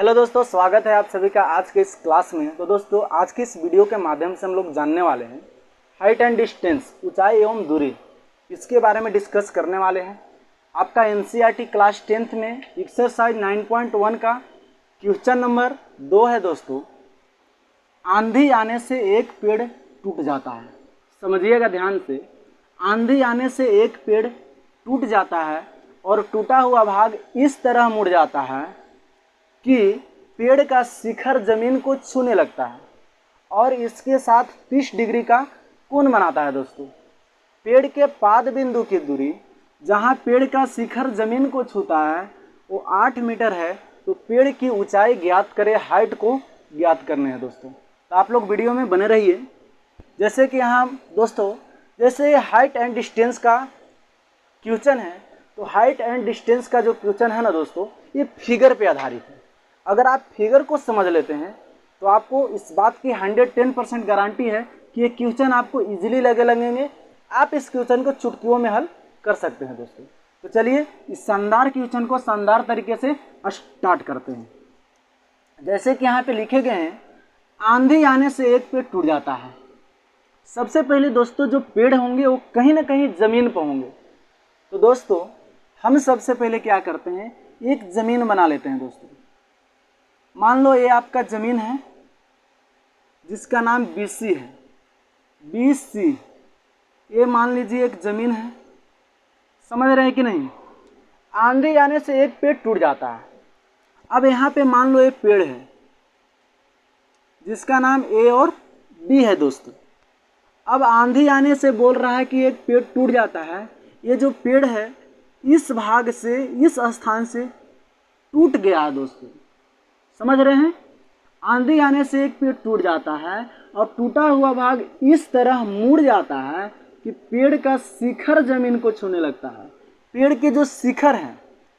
Hello दोस्तों, स्वागत है आप सभी का आज के इस क्लास में। तो दोस्तों, आज की इस वीडियो के माध्यम से हम लोग जानने वाले हैं हाइट एंड डिस्टेंस, ऊंचाई एवं दूरी, इसके बारे में डिस्कस करने वाले हैं। आपका एनसीईआरटी क्लास 10th में एक्सरसाइज 9.1 का क्वेश्चन नंबर 2 है दोस्तों। आंधी आने से एक पेड़ टूट जाता है। समझिएगा ध्यान से, आंधी आने से एक पेड़ टूट जाता है और टूटा हुआ भाग इस तरह मुड़ जाता है कि पेड़ का शिखर जमीन को छूने लगता है और इसके साथ 30 डिग्री का कोण बनाता है। दोस्तों, पेड़ के पाद बिंदु की दूरी जहां पेड़ का शिखर जमीन को छूता है वो 8 मीटर है। तो पेड़ की ऊंचाई ज्ञात करें, हाइट को ज्ञात करने हैं दोस्तों। तो आप लोग वीडियो में बने रहिए। जैसे कि यहाँ दोस्तों, जैसे हाइट एंड डिस्टेंस का क्वेश्चन है, तो हाइट एंड डिस्टेंस का जो क्वेश्चन है ना दोस्तों, ये फिगर पे आधारित है। अगर आप फिगर को समझ लेते हैं तो आपको इस बात की 110% गारंटी है कि ये क्वेश्चन आपको इजीली लगेंगे। आप इस क्वेश्चन को चुटकियों में हल कर सकते हैं दोस्तों। तो चलिए इस शानदार क्वेश्चन को शानदार तरीके से स्टार्ट करते हैं। जैसे कि यहाँ पे लिखे गए हैं, आंधी आने से एक पेड़ टूट जाता है। सबसे पहले दोस्तों, जो पेड़ होंगे वो कहीं ना कहीं ज़मीन पर होंगे। तो दोस्तों, हम सबसे पहले क्या करते हैं, एक ज़मीन बना लेते हैं दोस्तों। मान लो ये आपका ज़मीन है जिसका नाम BC है। BC ये मान लीजिए एक ज़मीन है। समझ रहे हैं कि नहीं? आंधी आने से एक पेड़ टूट जाता है। अब यहाँ पे मान लो एक पेड़ है जिसका नाम A और B है दोस्तों। अब आंधी आने से बोल रहा है कि एक पेड़ टूट जाता है। ये जो पेड़ है इस भाग से, इस स्थान से टूट गया दोस्तों। समझ रहे हैं? आंधी आने से एक पेड़ टूट जाता है और टूटा हुआ भाग इस तरह मुड़ जाता है कि पेड़ का शिखर जमीन को छूने लगता है। पेड़ के जो शिखर है,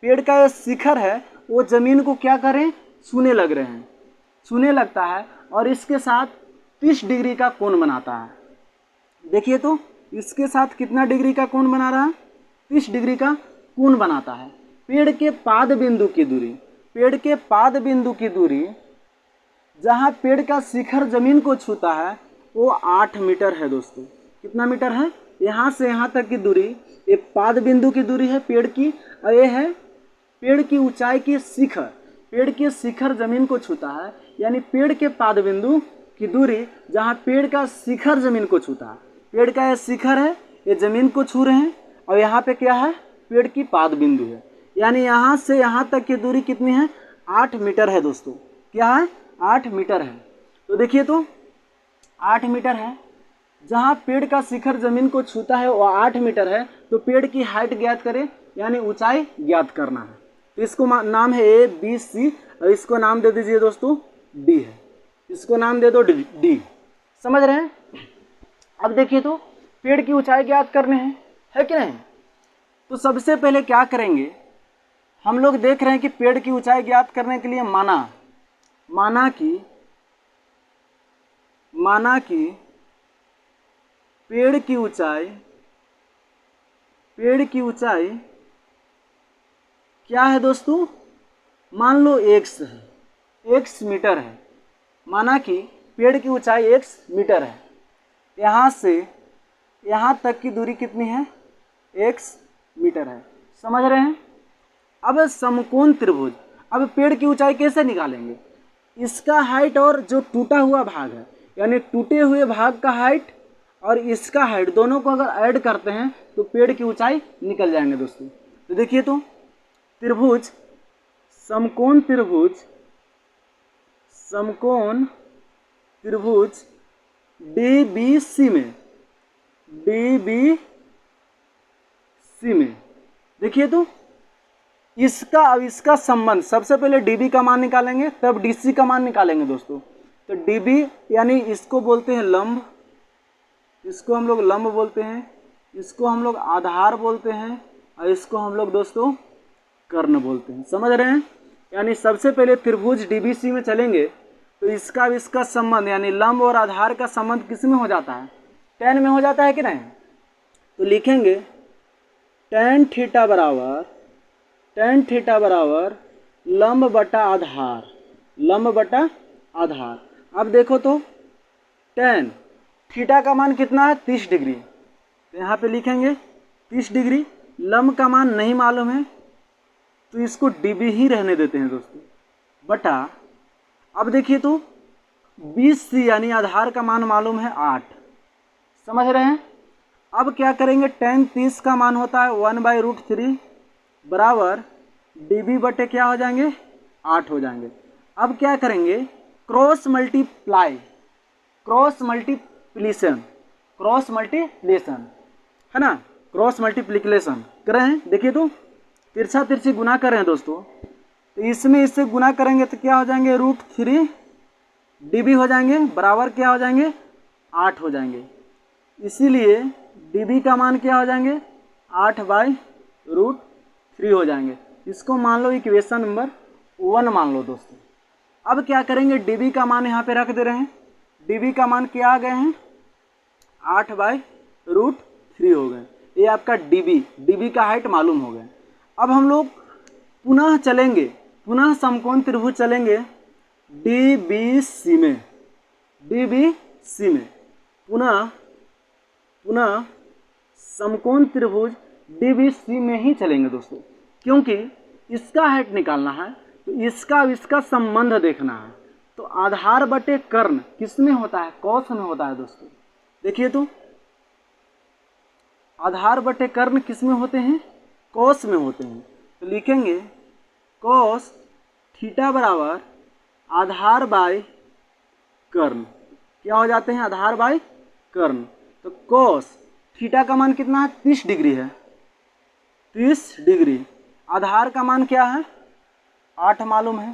पेड़ का ये शिखर है, वो जमीन को क्या करें, छूने लग रहे हैं, छूने लगता है और इसके साथ 30 डिग्री का कोण बनाता है। देखिए तो इसके साथ कितना डिग्री का कोण बना रहा है? 30 डिग्री का कोण बनाता है। पेड़ के पाद बिंदु की दूरी, पेड़ के पाद बिंदु की दूरी जहाँ पेड़ का शिखर जमीन को छूता है वो 8 मीटर है दोस्तों। कितना मीटर है? यहाँ से यहाँ तक की दूरी, ये पाद बिंदु की दूरी है पेड़ की, और ये है पेड़ की ऊंचाई की शिखर। पेड़ के शिखर जमीन को छूता है, यानी पेड़ के पाद बिंदु की दूरी जहाँ पेड़ का शिखर जमीन को छूता है। पेड़ का ये शिखर है, ये जमीन को छू रहे हैं, और यहाँ पे क्या है, पेड़ की पाद बिंदु है। यानी यहाँ से यहाँ तक की दूरी कितनी है? 8 मीटर है दोस्तों। क्या है? 8 मीटर है। तो देखिए तो 8 मीटर है। जहाँ पेड़ का शिखर जमीन को छूता है वो 8 मीटर है। तो पेड़ की हाइट ज्ञात करें, यानी ऊंचाई ज्ञात करना है। तो इसको नाम है ABC और इसको नाम दे दीजिए दोस्तों D है। इसको नाम दे दो D। समझ रहे हैं? अब देखिए तो पेड़ की ऊंचाई ज्ञात करने हैं, है कि नहीं? तो सबसे पहले क्या करेंगे, हम लोग देख रहे हैं कि पेड़ की ऊंचाई ज्ञात करने के लिए माना कि पेड़ की ऊंचाई क्या है दोस्तों? मान लो x है, x मीटर है। माना कि पेड़ की ऊंचाई x मीटर है। यहाँ से यहाँ तक की दूरी कितनी है? x मीटर है। समझ रहे हैं? अब समकोण त्रिभुज, अब पेड़ की ऊंचाई कैसे निकालेंगे? इसका हाइट और जो टूटा हुआ भाग है, यानी टूटे हुए भाग का हाइट और इसका हाइट, दोनों को अगर ऐड करते हैं तो पेड़ की ऊंचाई निकल जाएंगे दोस्तों। तो देखिए तो त्रिभुज, समकोण त्रिभुज DBC में देखिए तो इसका, अब इसका संबंध, सबसे पहले DB का मान निकालेंगे तब DC का मान निकालेंगे दोस्तों। तो DB यानी इसको बोलते हैं लंब, इसको हम लोग लंब बोलते हैं, इसको हम लोग आधार बोलते हैं, और इसको हम लोग दोस्तों कर्ण बोलते हैं। समझ रहे हैं? यानी सबसे पहले त्रिभुज DBC में चलेंगे तो इसका संबंध, यानी लंब और आधार का संबंध किस में हो जाता है? tan में हो जाता है कि नहीं? तो लिखेंगे tan थीटा बराबर लंब बटा आधार। लंब बटा आधार। अब देखो तो tan थीटा का मान कितना है 30 डिग्री, तो यहाँ पे लिखेंगे 30 डिग्री। लंब का मान नहीं मालूम है तो इसको dB ही रहने देते हैं दोस्तों, बटा अब देखिए तो 20C यानी आधार का मान मालूम है 8, समझ रहे हैं। अब क्या करेंगे, tan 30 का मान होता है 1/√3 बराबर dB बटे क्या हो जाएंगे 8 हो जाएंगे। अब क्या करेंगे, क्रॉस मल्टीप्लिकेशन है ना, क्रॉस मल्टीप्लिकेशन कर रहे हैं। देखिए तो तिरछा तिरछी गुना कर रहे हैं दोस्तों, तो इसमें इससे गुना करेंगे तो क्या हो जाएंगे √3 dB हो जाएंगे, बराबर क्या हो जाएंगे 8 हो जाएंगे। इसीलिए dB का मान क्या हो जाएंगे 8/√3 हो जाएंगे। इसको मान लो इक्वेशन नंबर 1 मान लो दोस्तों। अब क्या करेंगे, dB का मान यहाँ पे रख दे रहे हैं, dB का मान क्या आ गए हैं 8/√3 हो गए। ये आपका dB का हाइट मालूम हो गया। अब हम लोग पुनः चलेंगे, पुनः समकोण त्रिभुज चलेंगे DBC में, पुनः समकोण त्रिभुज DBC में ही चलेंगे दोस्तों, क्योंकि इसका हाइट निकालना है तो इसका संबंध देखना है। तो आधार बटे कर्ण किस में होता है, कॉस में होता है दोस्तों। देखिए तो आधार बटे कर्ण किस में होते हैं, कॉस में होते हैं। तो लिखेंगे कॉस थीटा बराबर आधार बाय कर्ण, क्या हो जाते हैं आधार बाय कर्ण। तो कॉस थीटा का मान कितना है 30 डिग्री है, 30 डिग्री। आधार का मान क्या है 8 मालूम है,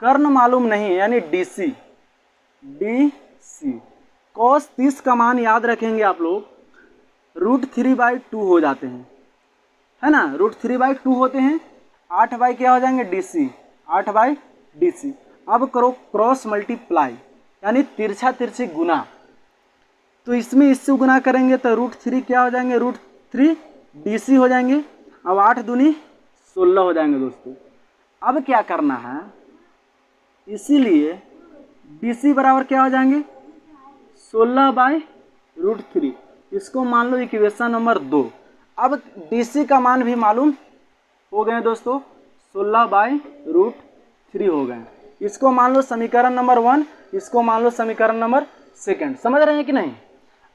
कर्ण मालूम नहीं है यानी DC। कॉस 30 का मान याद रखेंगे आप लोग, √3/2 हो जाते हैं, है ना, √3/2 होते हैं। 8 बाई क्या हो जाएंगे DC, 8/DC। अब करो क्रॉस मल्टीप्लाई यानी तिरछा तिरछी गुना, तो इसमें इससे गुना करेंगे तो √3 क्या हो जाएंगे √3 DC हो जाएंगे। अब 8 दूनी 16 हो जाएंगे दोस्तों। अब क्या करना है, इसीलिए DC बराबर क्या हो जाएंगे 16/√3, इसको मान लो इक्वेशन नंबर 2। अब DC का मान भी मालूम हो गए दोस्तों, 16/√3 हो गए। इसको मान लो समीकरण नंबर 1, इसको मान लो समीकरण नंबर 2। समझ रहे हैं कि नहीं।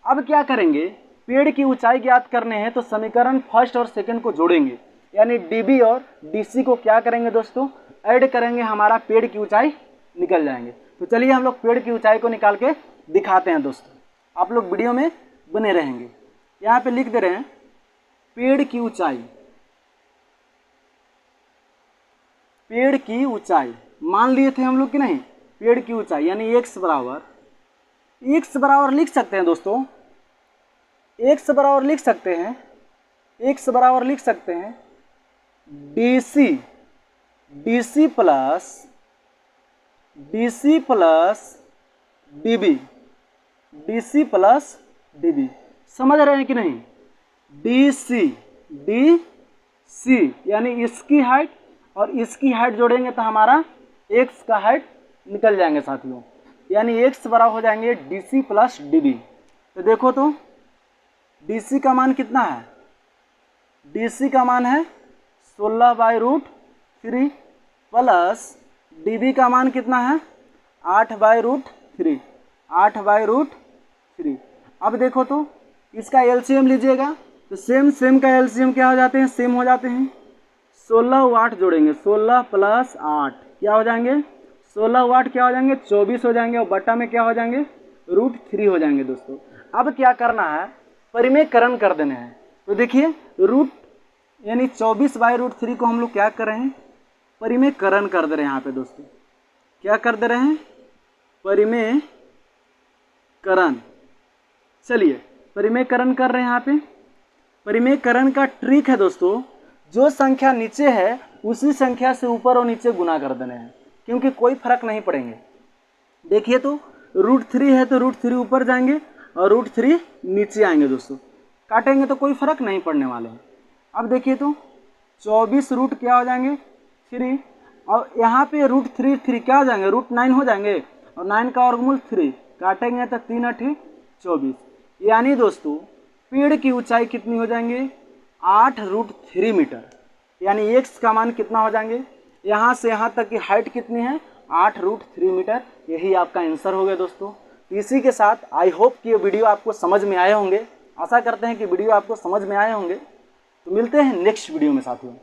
अब क्या करेंगे, पेड़ की ऊंचाई ज्ञात करने हैं तो समीकरण फर्स्ट और सेकंड को जोड़ेंगे, यानी DB और DC को क्या करेंगे दोस्तों ऐड करेंगे, हमारा पेड़ की ऊंचाई निकल जाएंगे। तो चलिए हम लोग पेड़ की ऊंचाई को निकाल के दिखाते हैं दोस्तों, आप लोग वीडियो में बने रहेंगे। यहाँ पे लिख दे रहे हैं पेड़ की ऊंचाई मान लिए थे हम लोग कि नहीं, पेड़ की ऊंचाई यानी x बराबर लिख सकते हैं दोस्तों, x बराबर लिख सकते हैं DC प्लस DB। समझ रहे हैं कि नहीं। DC यानी इसकी हाइट और इसकी हाइट जोड़ेंगे तो हमारा x का हाइट निकल जाएंगे साथियों, यानी x बराबर हो जाएंगे DC प्लस DB। तो देखो तो DC का मान कितना है, DC का मान है 16/√3 प्लस DB का मान कितना है 8/√3। अब देखो तो इसका LCM लीजिएगा तो सेम का LCM क्या हो जाते हैं, सेम हो जाते हैं। 16 और 8 जोड़ेंगे, 16 प्लस 8 क्या हो जाएंगे 16 और 8 क्या हो जाएंगे 24 हो जाएंगे, और बट्टा में क्या हो जाएंगे √3 हो जाएंगे दोस्तों। अब क्या करना है, परिमेयकरण कर देने हैं। तो देखिए रूट यानी 24/√3 को हम लोग क्या कर रहे हैं, परिमेयकरण कर दे रहे हैं। यहाँ पे दोस्तों क्या कर दे रहे हैं, परिमेयकरण। चलिए परिमेयकरण कर रहे हैं। यहाँ पे परिमेयकरण का ट्रिक है दोस्तों, जो संख्या नीचे है उसी संख्या से ऊपर और नीचे गुना कर देने हैं, क्योंकि कोई फर्क नहीं पड़ेंगे। देखिए तो √3 है तो √3 ऊपर जाएंगे और √3 नीचे आएंगे दोस्तों, काटेंगे तो कोई फर्क नहीं पड़ने वाले हैं। अब देखिए तो 24 रूट क्या हो जाएंगे 3 और यहाँ पे √3 क्या हो जाएंगे, √9 हो जाएंगे, और 9 का वर्गमूल 3 काटेंगे तो 3 8 24। यानी दोस्तों पेड़ की ऊंचाई कितनी हो जाएंगी, 8√3 मीटर। यानी x का मान कितना हो जाएंगे, यहाँ से यहाँ तक की हाइट कितनी है, 8√3 मीटर। यही आपका आंसर हो गया दोस्तों। इसी के साथ आई होप कि ये वीडियो आपको समझ में आए होंगे। आशा करते हैं कि वीडियो आपको समझ में आए होंगे। तो मिलते हैं नेक्स्ट वीडियो में साथियों।